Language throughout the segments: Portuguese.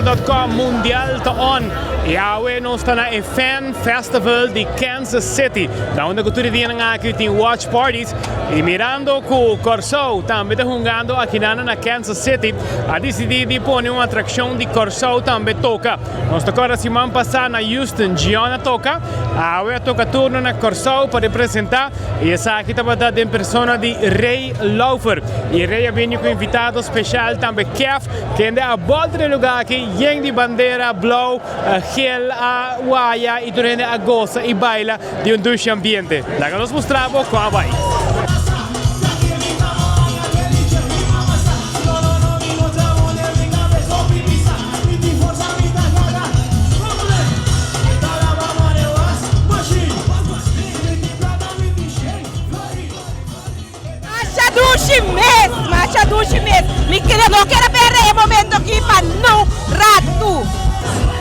Twitter.com mundial taon. E awe nós está na Fan Festival de Kansas City. Da onde que tudo dia na aqui tem watch parties e mirando com o Corso também está jogando aqui na Kansas City. A decidir de pôr uma atração de Corso também toca. Nós agora semana passada na Houston, Giona toca. Awe toca turno na Corso para representar e essa aqui está batendo em persona de Ray Laufer. E Ray vem com invitado especial também Kev, que anda a volta do lugar aqui, yeng de bandeira, blow, gel, a guaya e durante a goza e baila de dulce ambiente. La que nos mostramos com a vai. Marcha duche mesmo. Me queria não quero perder o momento aqui para no rato.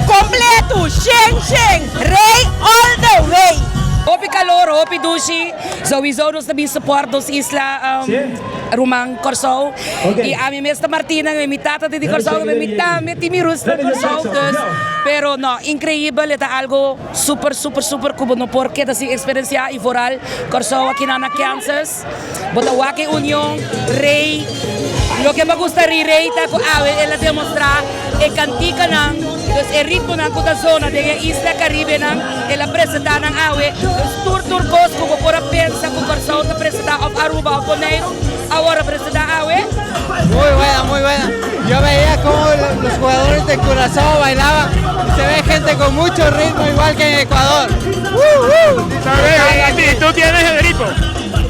Completo, Sheng, Ray all the way. Hopi calor, hopi dushi. Sowieso nos nabi support dos isla Rumang Corso. E a minha mestra Martina, minha tata de Corso, minha timi Rusta Corso. Pero no, increíble, é algo super como no porque da experiência e foral Corso aqui na Kansas. Botawake Union, Ray. Lo que me gusta de Ray ta ko ela demostrar e cantica nang el ritmo ng kuta zona de Isla Caribe nang ela apresenta nang awe tour cos como por pensa con Corso te presenta of Aruba o Bonaire ahora presenta awe muy buena. Yo veía cómo los jugadores de Curazao bailaban. Se ve gente con mucho ritmo igual que en Ecuador. ¿Tú tienes el ritmo?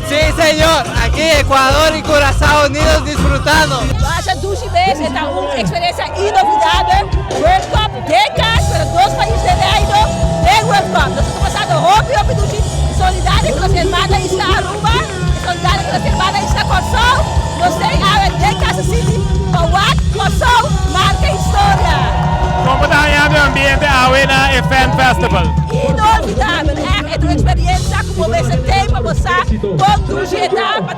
Sí, señor. Aquí Ecuador y Curazao unidos disfrutando. Marcha duche mesmo, é uma experiência inovidável. World Cup, décadas, para dois países eleitos, de World Cup. Nós estamos passando hopi duche, solidário com a irmã está Aruba, solidário com a irmã está Corso. Nós temos a Kansas City, Kawak, Corso, marca história. Como está ganhando o ambiente na Fan Festival? Inolvidável, é uma experiência como você tem para mostrar como duche está para